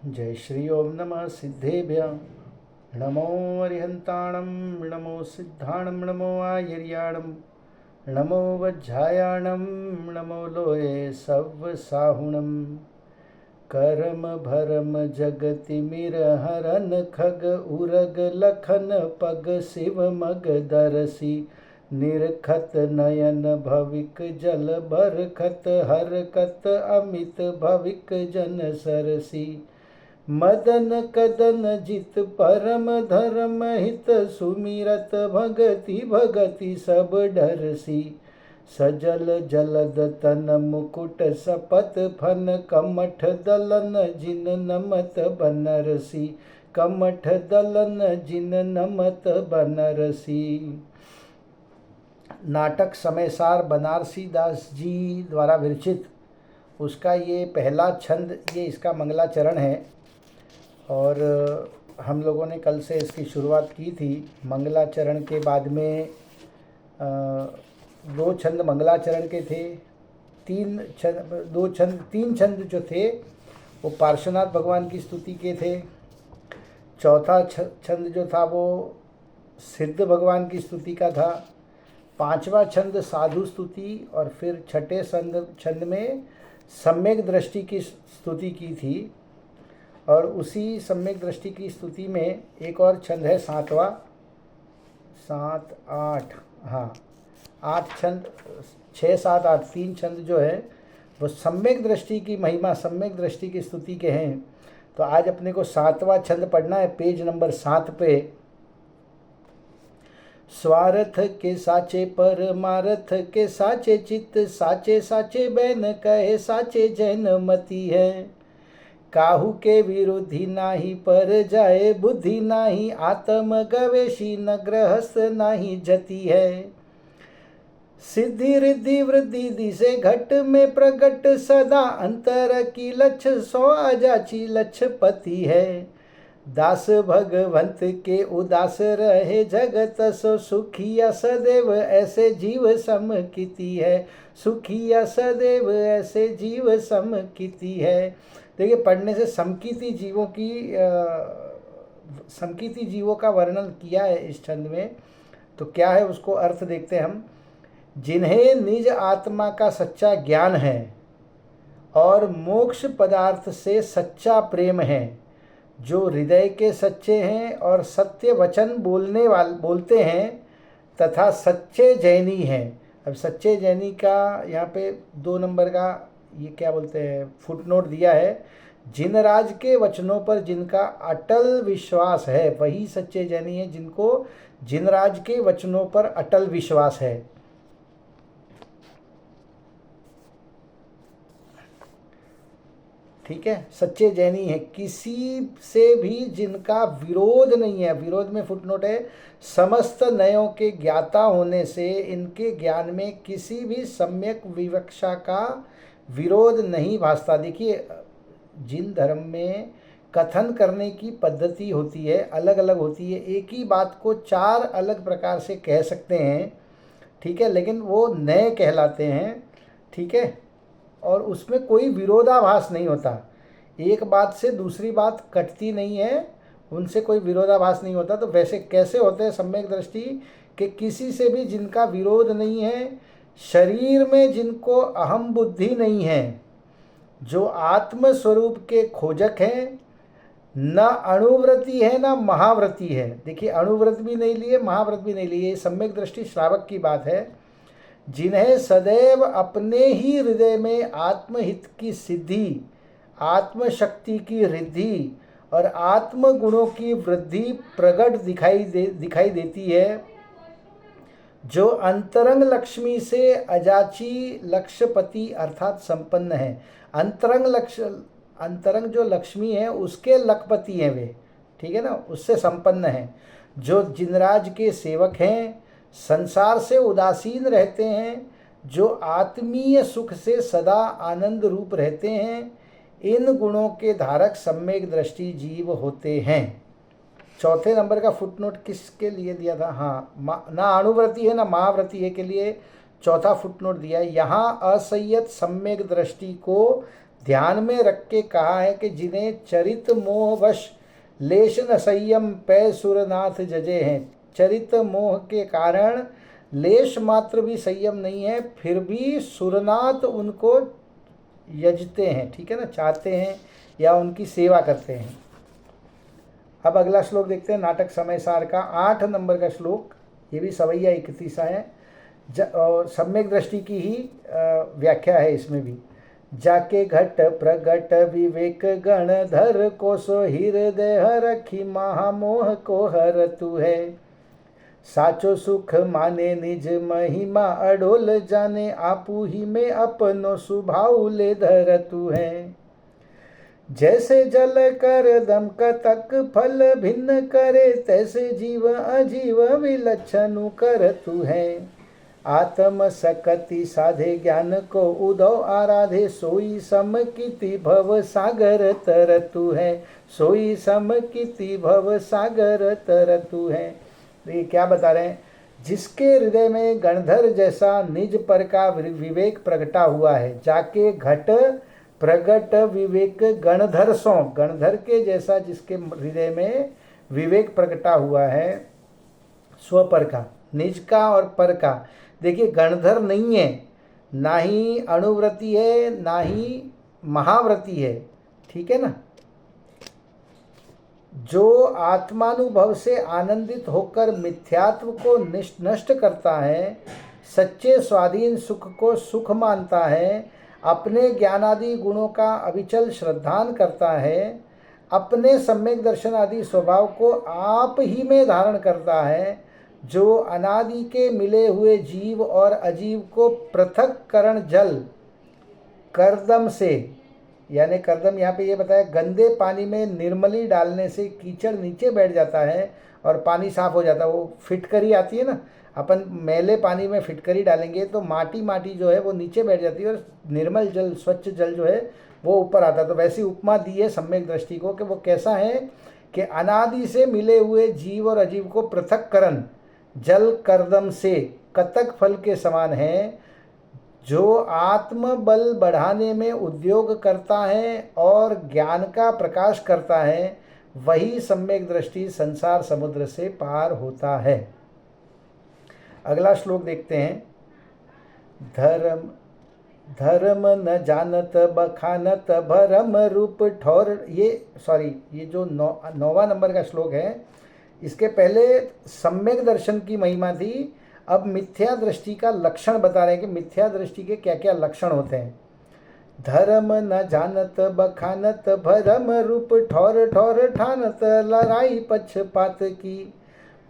जय श्री ओम नमः सिद्धेभ्य नमो अरिहंताणं नमो सिद्धाणं नमो आयर्याणं नमो वज्झायाणं नमो लोये सव्वसाहुणं करम भरम जगति मिर हरन खग उरग लखन पग शिव मग दरसी निरखत नयन भविक जल बरखत हरकत अमित भविक जन सरसी मदन कदन जित परम धर्म हित सुमिरत भगति भगति सब डरसी सजल जलद तन मुकुट सपत फन कमठ दलन जिन नमत बनरसी कमठ दलन जिन नमत बनरसी। नाटक समयसार बनारसी दास जी द्वारा विरचित उसका ये पहला छंद, ये इसका मंगलाचरण है। और हम लोगों ने कल से इसकी शुरुआत की थी। मंगलाचरण के बाद में दो छंद मंगलाचरण के थे, तीन छंद जो थे वो पार्श्वनाथ भगवान की स्तुति के थे। चौथा छंद जो था वो सिद्ध भगवान की स्तुति का था। पांचवा छंद साधु स्तुति और फिर छठे छंद में सम्यक दृष्टि की स्तुति की थी। और उसी सम्यक दृष्टि की स्तुति में एक और छंद है सातवां, 7, 8, हाँ 8 छंद, 6, 7, 8 तीन छंद जो है वो सम्यक दृष्टि की महिमा, सम्यक दृष्टि की स्तुति के हैं। तो आज अपने को 7वां छंद पढ़ना है, पेज नंबर 7 पे। स्वार्थ के साचे परमार्थ के साचे चित्त साचे साचे बैन कहे साचे जैन मति है। काहू के विरोधी नाही पर जाए बुद्धि नाही आत्म गवेशी न गृहस्थ नाही जति है। सिद्धि रिद्धि वृद्धि दिसे घट में प्रगट सदा अंतर की लक्ष सो अजाची लक्षपति है। दास भगवंत के उदास रहे जगत सो सुखिया सदैव ऐसे जीव सम कीति है। सुखिया सदैव ऐसे जीव सम कीति है। देखिए, पढ़ने से समकीति जीवों का वर्णन किया है इस छंद में। तो क्या है उसको अर्थ देखते हैं हम। जिन्हें निज आत्मा का सच्चा ज्ञान है और मोक्ष पदार्थ से सच्चा प्रेम है, जो हृदय के सच्चे हैं और सत्य वचन बोलते हैं तथा सच्चे जैनी हैं। अब सच्चे जैनी का यहाँ पे 2 नंबर का ये क्या बोलते हैं फुटनोट दिया है। जिनराज के वचनों पर जिनका अटल विश्वास है वही सच्चे जैनी है, जिनको जिनराज के वचनों पर अटल विश्वास है। ठीक है, सच्चे जैनी है, किसी से भी जिनका विरोध नहीं है। विरोध में फुटनोट है, समस्त नयों के ज्ञाता होने से इनके ज्ञान में किसी भी सम्यक विवक्षा का विरोध नहीं भासता। देखिए, जिन धर्म में कथन करने की पद्धति होती है अलग अलग होती है, एक ही बात को 4 अलग प्रकार से कह सकते हैं, ठीक है, लेकिन वो नए कहलाते हैं, ठीक है, और उसमें कोई विरोधाभास नहीं होता। एक बात से दूसरी बात कटती नहीं है, उनसे कोई विरोधाभास नहीं होता। तो वैसे कैसे होते हैं सम्यक दृष्टि कि किसी से भी जिनका विरोध नहीं है, शरीर में जिनको अहम बुद्धि नहीं है, जो आत्म स्वरूप के खोजक हैं, न अणुव्रती है न महाव्रती है। देखिए, अणुव्रत भी नहीं लिए, महाव्रत भी नहीं लिए, सम्यक दृष्टि श्रावक की बात है। जिन्हें सदैव अपने ही हृदय में आत्महित की सिद्धि, आत्मशक्ति की रिद्धि और आत्म गुणों की वृद्धि प्रकट दिखाई देती है, जो अंतरंग लक्ष्मी से अजाची लक्षपति अर्थात संपन्न है। अंतरंग जो लक्ष्मी है उसके लखपति हैं वे, ठीक है ना, उससे संपन्न है। जो जिनराज के सेवक हैं, संसार से उदासीन रहते हैं, जो आत्मीय सुख से सदा आनंद रूप रहते हैं, इन गुणों के धारक सम्यक दृष्टि जीव होते हैं। चौथे नंबर का फुटनोट किसके लिए दिया था? हाँ, ना अणुव्रती है ना महाव्रती है के लिए चौथा फुटनोट दिया है। यहाँ असंयत सम्यक दृष्टि को ध्यान में रख के कहा है कि जिन्हें चरित मोहवश लेश न संयम पै सुरनाथ जजे हैं। चरित मोह के कारण लेश मात्र भी संयम नहीं है, फिर भी सुरनाथ उनको यजते हैं, ठीक है ना, चाहते हैं या उनकी सेवा करते हैं। अब अगला श्लोक देखते हैं, नाटक समय सार का 8 नंबर का श्लोक। ये भी सवैया 31 है और सम्यक दृष्टि की ही व्याख्या है इसमें भी। जाके घट प्रगट विवेक गण धर को सो हृदय रखी महामोह को हर तू है। साचो सुख माने निज महिमा अडोल जाने आपू ही में अपनो सुभाव ले धर तू है। जैसे जल कर दम कतक फल भिन्न करे तैसे जीव अजीव विलक्षण कर तू है। आत्म सकति साधे ज्ञान को उदो आराधे सोई समकिति भव सागर तर तू है। सोई समकिति भव सागर तर तू है। ये क्या बता रहे हैं? जिसके हृदय में गणधर जैसा निज पर का विवेक प्रगटा हुआ है। जाके घट प्रगट विवेक गणधर सो, गणधर के जैसा जिसके हृदय में विवेक प्रगटा हुआ है, स्वपर का, निज का और पर का। देखिए गणधर नहीं है, ना ही अणुव्रती है, ना ही महाव्रती है, ठीक है ना। जो आत्मानुभव से आनंदित होकर मिथ्यात्व को नष्ट करता है, सच्चे स्वाधीन सुख को सुख मानता है, अपने ज्ञानादि गुणों का अविचल श्रद्धान करता है, अपने सम्यक दर्शन आदि स्वभाव को आप ही में धारण करता है, जो अनादि के मिले हुए जीव और अजीव को पृथक करण जल करदम से, यानी करदम यहाँ पे ये बताया गंदे पानी में निर्मली डालने से कीचड़ नीचे बैठ जाता है और पानी साफ हो जाता है। वो फिटकरी आती है ना, अपन मैले पानी में फिटकरी डालेंगे तो माटी जो है वो नीचे बैठ जाती है और निर्मल जल, स्वच्छ जल जो है वो ऊपर आता है। तो वैसी उपमा दी है सम्यक दृष्टि को कि वो कैसा है कि अनादि से मिले हुए जीव और अजीव को पृथक करण जल करदम से कतक फल के समान है। जो आत्म बल बढ़ाने में उद्योग करता है और ज्ञान का प्रकाश करता है, वही सम्यक दृष्टि संसार समुद्र से पार होता है। अगला श्लोक देखते हैं। धर्म न जानत बखानत भरम रूप ठौर, ये जो 9वां नंबर का श्लोक है, इसके पहले सम्यक दर्शन की महिमा थी। अब मिथ्या दृष्टि का लक्षण बता रहे हैं कि मिथ्या दृष्टि के क्या क्या लक्षण होते हैं। धर्म न जानत बखानत भरम रूप ठौर ठौर ठानत लड़ाई पक्षपात की।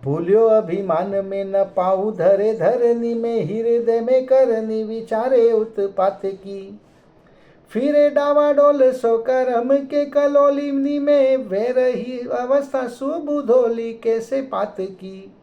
भूल्यो अभिमान में न पाऊ धरे धरनी में हृदय में करनी विचारे उत्पात की। फिरे डावाडोल सो कर्म के कलोलिनी में वे रही अवस्था सुबुधोली कैसे पात की।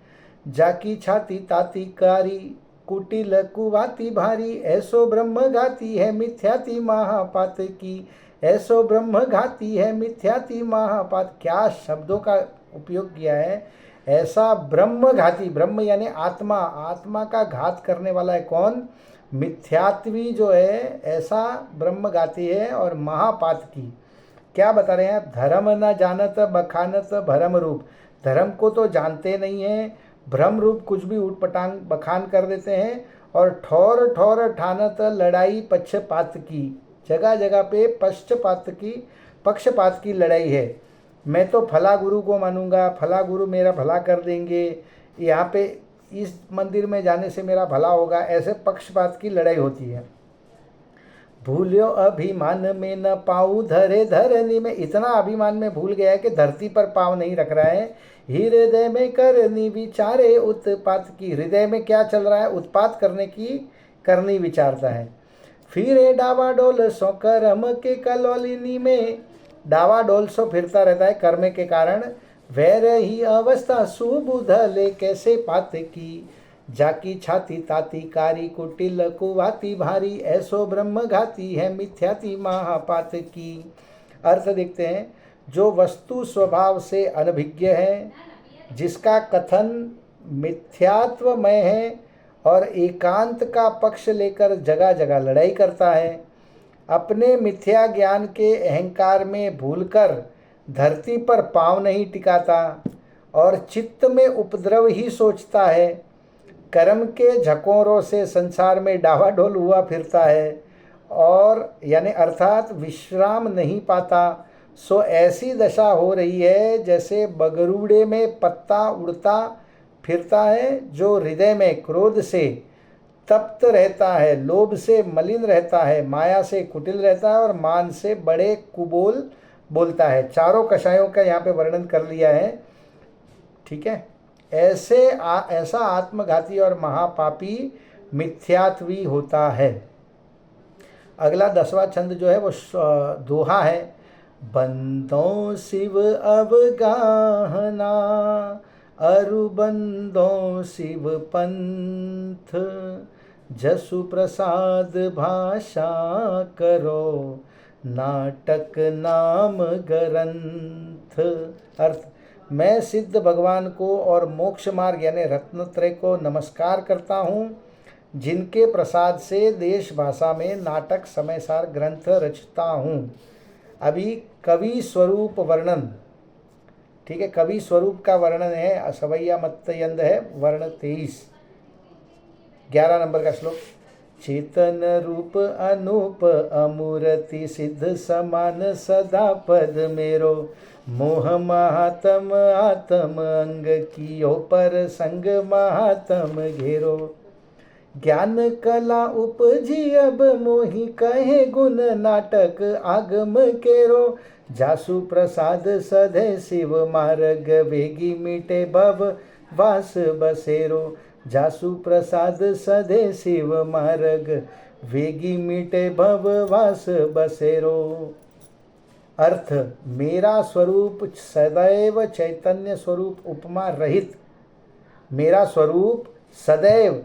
जाकी छाती ताती कारी कुटिल कुवाती भारी ऐसो ब्रह्म घाती है मिथ्याति महापात की। ऐसो ब्रह्म घाती है मिथ्याति महापात। क्या शब्दों का उपयोग किया है। ऐसा ब्रह्म घाती, ब्रह्म यानी आत्मा, आत्मा का घात करने वाला है कौन? मिथ्यात्वी जो है, ऐसा ब्रह्म घाती है और महापात की। क्या बता रहे हैं? धर्म न जानत बखानत भरम रूप। धर्म को तो जानते नहीं है, भ्रम रूप कुछ भी उठपटांग बखान कर देते हैं। और ठौर ठौर ठानत लड़ाई पक्षपात की, जगह जगह पे पक्षपात की लड़ाई है। मैं तो फला गुरु को मानूंगा, फला गुरु मेरा भला कर देंगे, यहाँ पे इस मंदिर में जाने से मेरा भला होगा, ऐसे पक्षपात की लड़ाई होती है। भूल्यो अभिमान में न पाऊँ धरे धरनी में, इतना अभिमान में भूल गया है कि धरती पर पाँव नहीं रख रहा है। हृदय में करनी विचारे उत्पात की, हृदय में क्या चल रहा है? उत्पात करनी विचारता है। फिरे डावाडोल सो कर्म के कलोलिनी में, डावाडोल सो फिरता रहता है कर्म के कारण। वैर ही अवस्था सुबुध ले कैसे पात की। जाकी छाती ताती कारी कुटिल कुवाती भारी ऐसो ब्रह्म घाती है मिथ्याति महापात की। अर्थ देखते हैं। जो वस्तु स्वभाव से अनभिज्ञ है, जिसका कथन मिथ्यात्वमय है और एकांत का पक्ष लेकर जगह जगह लड़ाई करता है, अपने मिथ्या ज्ञान के अहंकार में भूलकर धरती पर पांव नहीं टिकाता और चित्त में उपद्रव ही सोचता है, कर्म के झकोरों से संसार में डावाडोल हुआ फिरता है और यानी अर्थात विश्राम नहीं पाता, सो ऐसी दशा हो रही है जैसे बगरूड़े में पत्ता उड़ता फिरता है, जो हृदय में क्रोध से तप्त रहता है, लोभ से मलिन रहता है, माया से कुटिल रहता है और मान से बड़े कुबोल बोलता है। चारों कषायों का यहाँ पे वर्णन कर लिया है। ठीक है, ऐसा आत्मघाती और महापापी मिथ्यात्वी होता है। अगला 10वां छंद जो है वो दोहा है। बंदों शिव अवगाहना, अरु बंदों शिव पंथ, जसु प्रसाद भाषा करो, नाटक नाम ग्रंथ। अर्थ, मैं सिद्ध भगवान को और मोक्ष मार्ग यानी रत्नत्रय को नमस्कार करता हूँ, जिनके प्रसाद से देश भाषा में नाटक समयसार ग्रंथ रचता हूँ। अभी कवि स्वरूप वर्णन, ठीक है, कवि स्वरूप का वर्णन है। सवैया मत्तयंद है, वर्ण 23, 11 नंबर का श्लोक। चेतन रूप अनूप अमूर्ति सिद्ध समान सदा पद मेरो, मोह महात्म आत्म अंग कियो पर संग महात्म घेरो। ज्ञान कला उपजी अब मोहि कहे गुण नाटक आगम केरो, जासु प्रसाद सधे शिव मार्ग वेगी मिटे भव वास बसेरो, जासु प्रसाद सधे शिव मार्ग वेगी मिटे भव वास बसेरो। अर्थ, मेरा स्वरूप सदैव चैतन्य स्वरूप उपमा रहित, मेरा स्वरूप सदैव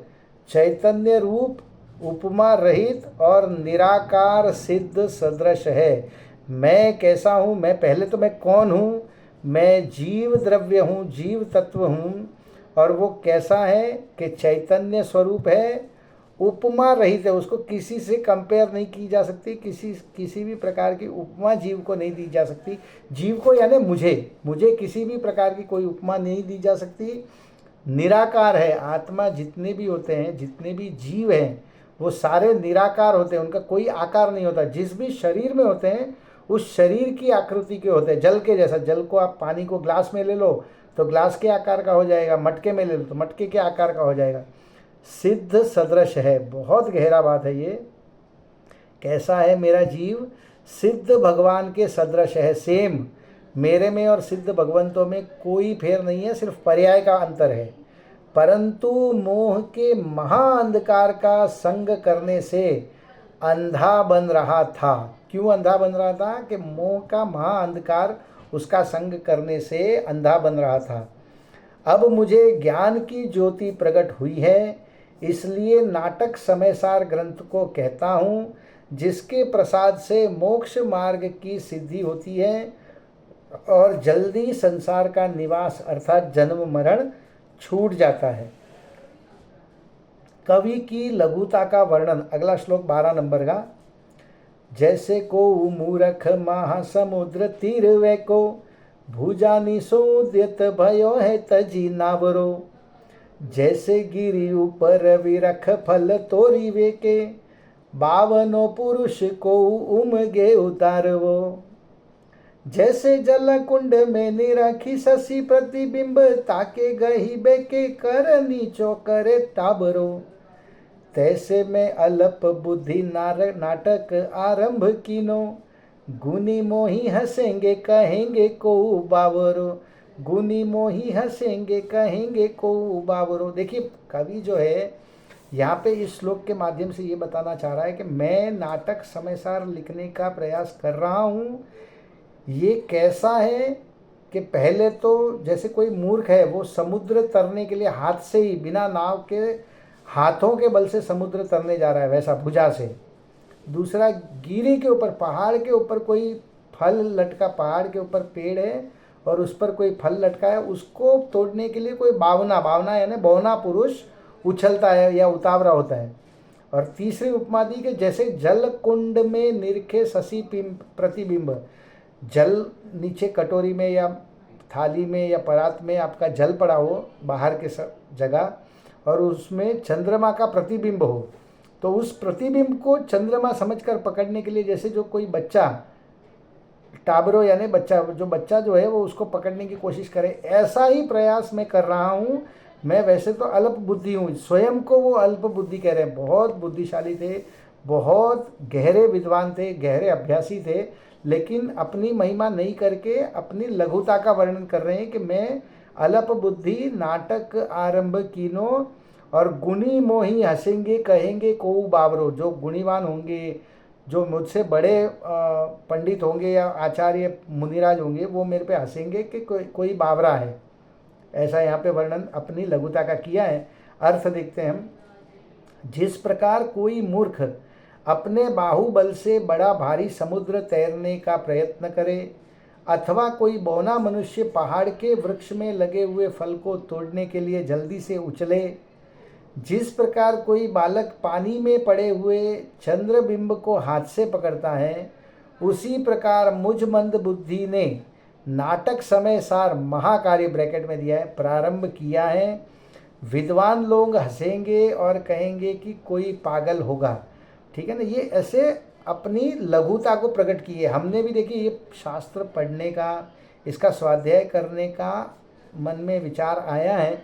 चैतन्य रूप उपमा रहित और निराकार सिद्ध सदृश है। मैं कैसा हूँ? मैं पहले तो मैं कौन हूँ? मैं जीव द्रव्य हूँ, जीव तत्व हूँ। और वो कैसा है कि चैतन्य स्वरूप है, उपमा रहित है, उसको किसी से कंपेयर नहीं की जा सकती, किसी भी प्रकार की उपमा जीव को नहीं दी जा सकती। जीव को यानी मुझे किसी भी प्रकार की कोई उपमा नहीं दी जा सकती। निराकार है, आत्मा जितने भी होते हैं, जितने भी जीव हैं, वो सारे निराकार होते हैं, उनका कोई आकार नहीं होता। जिस भी शरीर में होते हैं उस शरीर की आकृति के होते हैं। जल के जैसा, जल को आप पानी को ग्लास में ले लो तो ग्लास के आकार का हो जाएगा, मटके में ले लो तो मटके के आकार का हो जाएगा। सिद्ध सदृश है, बहुत गहरा बात है ये। कैसा है मेरा जीव? सिद्ध भगवान के सदृश है, सेम। मेरे में और सिद्ध भगवंतों में कोई फेर नहीं है, सिर्फ पर्याय का अंतर है। परंतु मोह के महाअंधकार का संग करने से अंधा बन रहा था। क्यों अंधा बन रहा था? कि मोह का महाअंधकार उसका संग करने से अंधा बन रहा था। अब मुझे ज्ञान की ज्योति प्रकट हुई है, इसलिए नाटक समयसार ग्रंथ को कहता हूँ, जिसके प्रसाद से मोक्ष मार्ग की सिद्धि होती है और जल्दी संसार का निवास अर्थात जन्म मरण छूट जाता है। कवि की लघुता का वर्णन, अगला श्लोक 12 नंबर का। जैसे को मूरख महासमुद्र तीर वे को, भुजानी सोद्यत भयो है तजी नावरो। जैसे गिरी ऊपर विरख फल तोरी वे के, बावनो पुरुष को उमगे उतारवो। जैसे जल कुंड में निरखी शशि प्रतिबिंब, ताके गही बेके कर नीचो करे टाबरो। तैसे में अल्प बुद्धि नाटक आरंभ कीनो, गुनी मोही हंसेंगे कहेंगे को बावरो। गुनी मोही हंसेंगे कहेंगे को बावरो। देखिए, कवि जो है यहाँ पे इस श्लोक के माध्यम से ये बताना चाह रहा है कि मैं नाटक समयसार लिखने का प्रयास कर रहा हूँ। ये कैसा है कि पहले तो जैसे कोई मूर्ख है, वो समुद्र तरने के लिए हाथ से ही, बिना नाव के, हाथों के बल से समुद्र तरने जा रहा है, वैसा भुजा से। दूसरा, गिरी के ऊपर, पहाड़ के ऊपर कोई फल लटका, पहाड़ के ऊपर पेड़ है और उस पर कोई फल लटका है, उसको तोड़ने के लिए कोई बावना यानी बौना पुरुष उछलता है या उतावरा होता है। और तीसरी उपमा दी कि जैसे जल कुंड में निरखे शशि प्रतिबिंब, जल नीचे कटोरी में या थाली में या परात में आपका जल पड़ा हो बाहर के जगह, और उसमें चंद्रमा का प्रतिबिंब हो, तो उस प्रतिबिंब को चंद्रमा समझकर पकड़ने के लिए जैसे जो कोई बच्चा टाबरो यानी बच्चा जो है वो उसको पकड़ने की कोशिश करे, ऐसा ही प्रयास मैं कर रहा हूँ। मैं वैसे तो अल्प बुद्धि हूँ, स्वयं को वो अल्प बुद्धि कह रहे हैं, बहुत बुद्धिशाली थे, बहुत गहरे विद्वान थे, गहरे अभ्यासी थे, लेकिन अपनी महिमा नहीं करके अपनी लघुता का वर्णन कर रहे हैं कि मैं अल्प बुद्धि नाटक आरंभ कीनो और गुणी मोही हंसेंगे कहेंगे को बावरो। जो गुणीवान होंगे, जो मुझसे बड़े पंडित होंगे या आचार्य मुनिराज होंगे, वो मेरे पे हंसेंगे कि कोई बावरा है। ऐसा यहाँ पे वर्णन अपनी लघुता का किया है। अर्थ देखते हैं हम। जिस प्रकार कोई मूर्ख अपने बाहुबल से बड़ा भारी समुद्र तैरने का प्रयत्न करे, अथवा कोई बौना मनुष्य पहाड़ के वृक्ष में लगे हुए फल को तोड़ने के लिए जल्दी से उछले, जिस प्रकार कोई बालक पानी में पड़े हुए चंद्रबिंब को हाथ से पकड़ता है, उसी प्रकार मुझ मंद बुद्धि ने नाटक समय सार महाकार्य ब्रैकेट में दिया है प्रारंभ किया है। विद्वान लोग हंसेंगे और कहेंगे कि कोई पागल होगा। ठीक है ना, ये ऐसे अपनी लघुता को प्रकट किए। हमने भी देखिए ये शास्त्र पढ़ने का, इसका स्वाध्याय करने का मन में विचार आया है।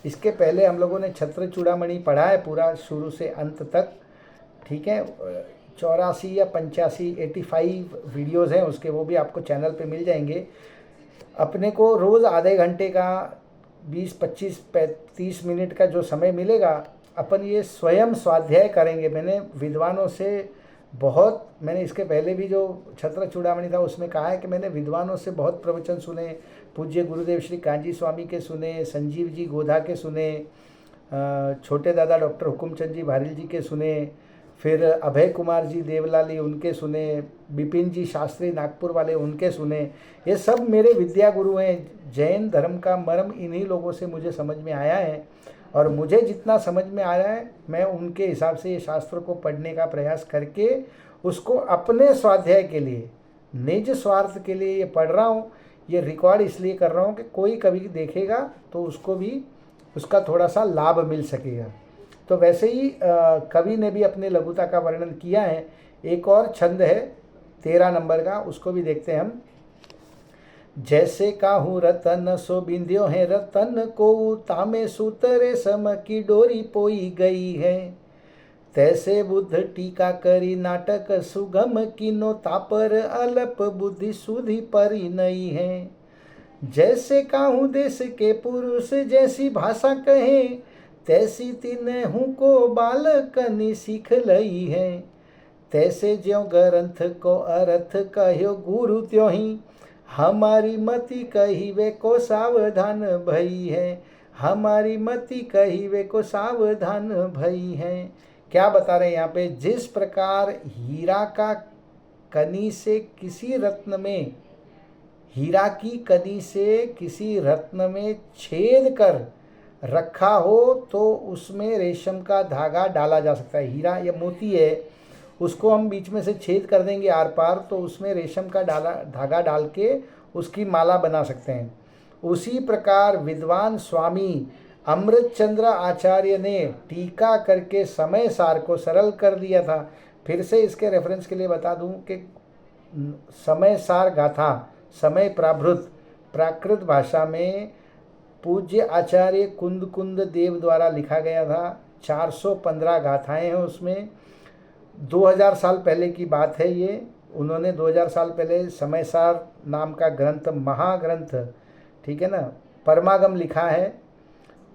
इसके पहले हम लोगों ने छत्र चूड़ामणि पढ़ा है पूरा शुरू से अंत तक। ठीक है, 84 या 85 85 वीडियोज़ हैं उसके, वो भी आपको चैनल पे मिल जाएंगे। अपने को रोज़ आधे घंटे का 20 25 30 मिनट का जो समय मिलेगा, अपन ये स्वयं स्वाध्याय करेंगे। मैंने विद्वानों से बहुत, मैंने इसके पहले भी जो छत्र चूड़ामणि था उसमें कहा है कि मैंने विद्वानों से बहुत प्रवचन सुने। पूज्य गुरुदेव श्री कांजी स्वामी के सुने, संजीव जी गोधा के सुने, छोटे दादा डॉक्टर हुकुमचंद जी भारिल जी के सुने, फिर अभय कुमार जी देवलाली उनके सुने, बिपिन जी शास्त्री नागपुर वाले उनके सुने। ये सब मेरे विद्या गुरु हैं। जैन धर्म का मर्म इन्हीं लोगों से मुझे समझ में आया है, और मुझे जितना समझ में आया है मैं उनके हिसाब से ये शास्त्र को पढ़ने का प्रयास करके उसको अपने स्वाध्याय के लिए, निज स्वार्थ के लिए ये पढ़ रहा हूँ। ये रिकॉर्ड इसलिए कर रहा हूँ कि कोई कभी देखेगा तो उसको भी उसका थोड़ा सा लाभ मिल सकेगा। तो वैसे ही कवि ने भी अपने लघुता का वर्णन किया है। एक और छंद है 13 नंबर का, उसको भी देखते हैं हम। जैसे काहू रतन सो बिंदियो है रतन को, तामे सूतरे सम की डोरी पोई गई है, तैसे बुद्ध टीका करी नाटक सुगम कीनो, तापर अलप बुद्धि सुधि परी नहीं है। जैसे काहू देश के पुरुष जैसी भाषा कहे, तैसी तिनहु को बालकनी सीख लई है, तैसे ज्यों ग्रंथ को अर्थ कहो गुरु त्यों ही, हमारी मति कहिवे को सावधान भई है, हमारी मति कहिवे को सावधान भई है। क्या बता रहे हैं यहाँ पे? जिस प्रकार हीरा का कनी से किसी रत्न में, हीरा की कनी से किसी रत्न में छेद कर रखा हो तो उसमें रेशम का धागा डाला जा सकता है। हीरा या मोती है, उसको हम बीच में से छेद कर देंगे आर पार, तो उसमें रेशम का धागा डाल के उसकी माला बना सकते हैं। उसी प्रकार विद्वान स्वामी अमृतचंद्र आचार्य ने टीका करके समय सार को सरल कर दिया था। फिर से इसके रेफरेंस के लिए बता दूं कि समय सार गाथा, समय प्राभृत प्राकृत भाषा में पूज्य आचार्य कुंद कुंद देव द्वारा लिखा गया था। 415 गाथाएं हैं उसमें। 2000 साल पहले की बात है ये। उन्होंने 2000 साल पहले समय सार नाम का ग्रंथ, महाग्रंथ, ठीक है ना, परमागम लिखा है।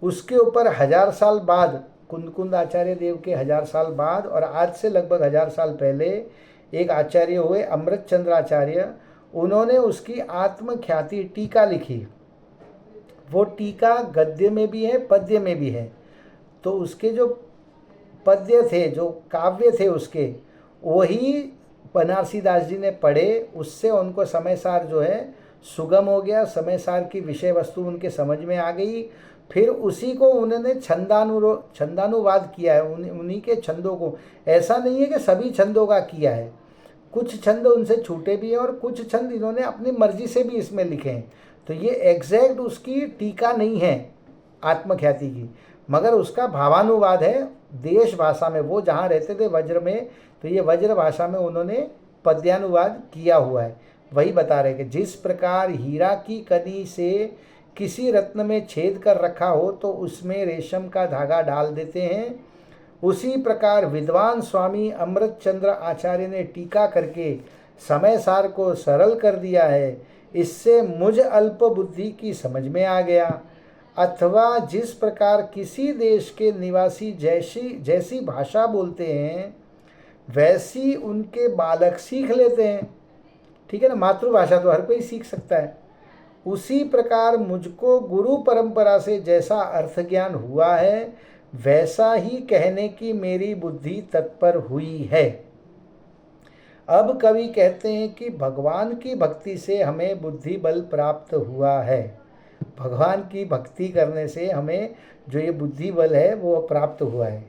उसके ऊपर 1000 साल बाद, कुंद आचार्य देव के 1000 साल बाद और आज से लगभग 1000 साल पहले एक आचार्य हुए अमृतचंद्र आचार्य, उन्होंने उसकी आत्मख्याति टीका लिखी। वो टीका गद्य में भी है, पद्य में भी है। तो उसके जो पद्य थे, जो काव्य थे उसके, वही बनारसी दास जी ने पढ़े। उससे उनको समय सार जो है सुगम हो गया। समय सार की विषय वस्तु उनके समझ में आ गई। फिर उसी को उन्होंने छंदानुवाद किया है, उन्हीं के छंदों को। ऐसा नहीं है कि सभी छंदों का किया है, कुछ छंद उनसे छूटे भी हैं और कुछ छंद इन्होंने अपनी मर्जी से भी इसमें लिखे हैं। तो ये एग्जैक्ट उसकी टीका नहीं है आत्मख्याति की, मगर उसका भावानुवाद है देश भाषा में। वो जहाँ रहते थे वज्र में, तो ये वज्र भाषा में उन्होंने पद्यानुवाद किया हुआ है। वही बता रहे कि जिस प्रकार हीरा की कनी से किसी रत्न में छेद कर रखा हो तो उसमें रेशम का धागा डाल देते हैं, उसी प्रकार विद्वान स्वामी अमृत चंद्र आचार्य ने टीका करके समय सार को सरल कर दिया है। इससे मुझ अल्प बुद्धि की समझ में आ गया। अथवा जिस प्रकार किसी देश के निवासी जैसी भाषा बोलते हैं वैसी उनके बालक सीख लेते हैं, ठीक है ना, मातृभाषा तो हर कोई सीख सकता है। उसी प्रकार मुझको गुरु परंपरा से जैसा अर्थ ज्ञान हुआ है वैसा ही कहने की मेरी बुद्धि तत्पर हुई है। अब कवि कहते हैं कि भगवान की भक्ति से हमें बुद्धि बल प्राप्त हुआ है। भगवान की भक्ति करने से हमें जो ये बुद्धि बल है वो प्राप्त हुआ है।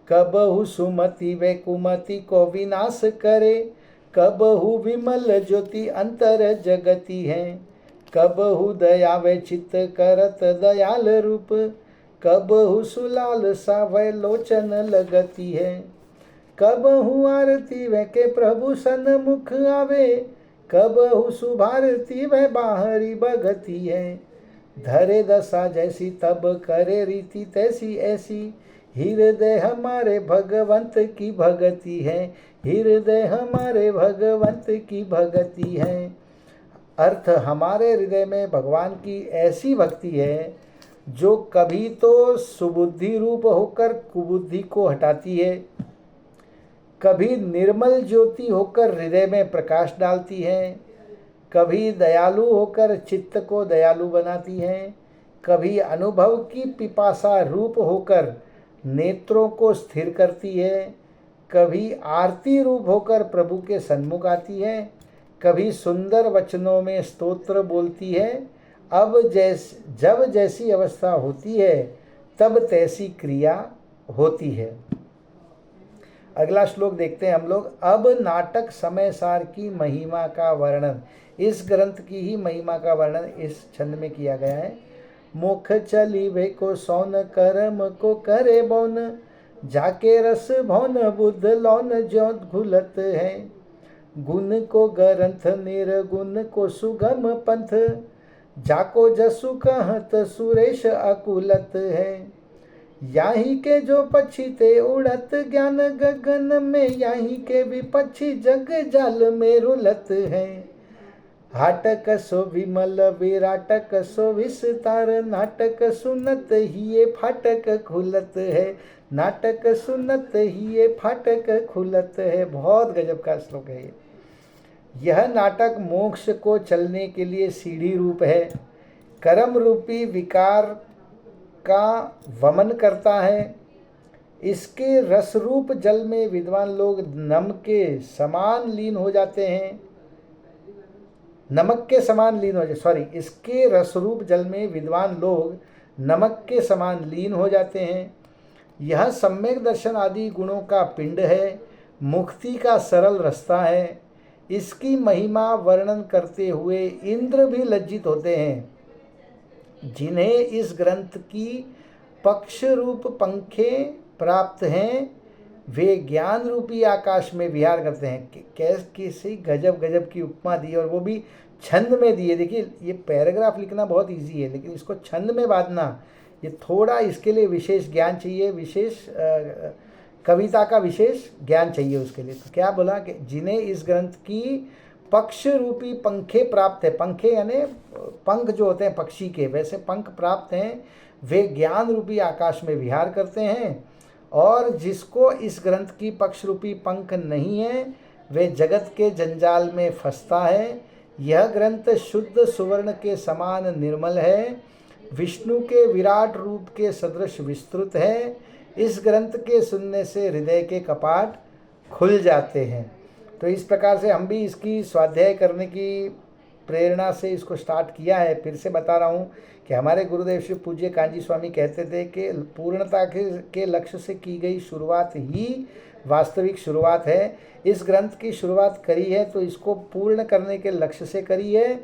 कबहु सुमति वे कुमति को विनाश करे, कबहु विमल ज्योति अंतर जगति है, कबहु दया वे चित्त करत दयाल रूप, कबहु सुलाल सा वै लोचन लगती है, कबहु आरती वै के प्रभु सन्मुख आवे, कबहु सुभारती वै बाहरी भगति है, धरे दशा जैसी तब करे रीति तैसी ऐसी, हृदय हमारे भगवंत की भगति है, हृदय हमारे भगवंत की भगति है। अर्थ, हमारे हृदय में भगवान की ऐसी भक्ति है जो कभी तो सुबुद्धि रूप होकर कुबुद्धि को हटाती है, कभी निर्मल ज्योति होकर हृदय में प्रकाश डालती है, कभी दयालु होकर चित्त को दयालु बनाती है, कभी अनुभव की पिपासा रूप होकर नेत्रों को स्थिर करती है, कभी आरती रूप होकर प्रभु के सन्मुख आती है, कभी सुंदर वचनों में स्तोत्र बोलती है। अब जब जैसी अवस्था होती है तब तैसी क्रिया होती है। अगला श्लोक देखते हैं हम लोग। अब नाटक समय सार की महिमा का वर्णन, इस ग्रंथ की ही महिमा का वर्णन इस छंद में किया गया है। मुख चली वे को सौन कर्म को करे बौन, जाके रस भौन बुद्ध लौन ज्यों घुलत है, गुण को ग्रंथ निर्गुण को सुगम पंथ, जाको जसु कहत सुरेश अकुलत है, याही के जो पक्षी ते उड़त ज्ञान गगन में, याही के विपक्षी जग जाल में रुलत है, हाटक सो विमल विराटक सो विस्तार, नाटक सुनत ही फाटक खुलत है, नाटक सुनत ही फाटक खुलत है। बहुत गजब का श्लोक है ये। यह नाटक मोक्ष को चलने के लिए सीढ़ी रूप है, कर्म रूपी विकार का वमन करता है। इसके रसरूप जल में विद्वान लोग नमक के समान लीन हो जाते हैं, इसके रसरूप जल में विद्वान लोग नमक के समान लीन हो जाते हैं। यह सम्यक दर्शन आदि गुणों का पिंड है, मुक्ति का सरल रास्ता है। इसकी महिमा वर्णन करते हुए इंद्र भी लज्जित होते हैं। जिन्हें इस ग्रंथ की पक्ष रूप पंखे प्राप्त हैं वे ज्ञान रूपी आकाश में विहार करते हैं। कैसी गजब गजब की उपमा दी, और वो भी छंद में दी है। देखिए, ये पैराग्राफ लिखना बहुत इजी है, लेकिन इसको छंद में बांधना ये थोड़ा, इसके लिए विशेष ज्ञान चाहिए, विशेष कविता का विशेष ज्ञान चाहिए उसके लिए। तो क्या बोला कि जिन्हें इस ग्रंथ की पक्ष रूपी पंखे प्राप्त है, पंखे यानी पंख जो होते हैं पक्षी के, वैसे पंख प्राप्त हैं, वे ज्ञान रूपी आकाश में विहार करते हैं। और जिसको इस ग्रंथ की पक्ष रूपी पंख नहीं है वे जगत के जंजाल में फंसता है। यह ग्रंथ शुद्ध सुवर्ण के समान निर्मल है, विष्णु के विराट रूप के सदृश विस्तृत है। इस ग्रंथ के सुनने से हृदय के कपाट खुल जाते हैं। तो इस प्रकार से हम भी इसकी स्वाध्याय करने की प्रेरणा से इसको स्टार्ट किया है। फिर से बता रहा हूँ कि हमारे गुरुदेव श्री पूज्य कांजी स्वामी कहते थे कि पूर्णता के लक्ष्य से की गई शुरुआत ही वास्तविक शुरुआत है। इस ग्रंथ की शुरुआत करी है तो इसको पूर्ण करने के लक्ष्य से करी है,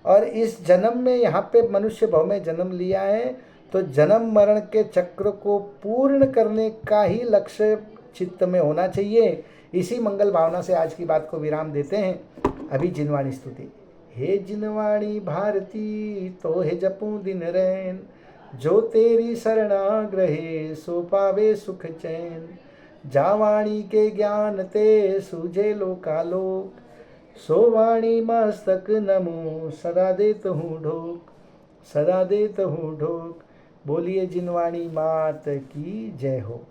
और इस जन्म में यहाँ पे मनुष्य भव में जन्म लिया है तो जन्म मरण के चक्र को पूर्ण करने का ही लक्ष्य चित्त में होना चाहिए। इसी मंगल भावना से आज की बात को विराम देते हैं। अभी जिनवाणी स्तुति। हे जिनवाणी भारती तो हे जपूं दिन रैन, जो तेरी शरणाग्रहे सो पावे सुख चैन। जावाणी के ज्ञान ते सूझे लोकालोक, सो वाणी मस्तक नमो सदा देत हूँ ढोक, सदा देत हूँ ढोक। बोलिए जिनवाणी मात की जय हो।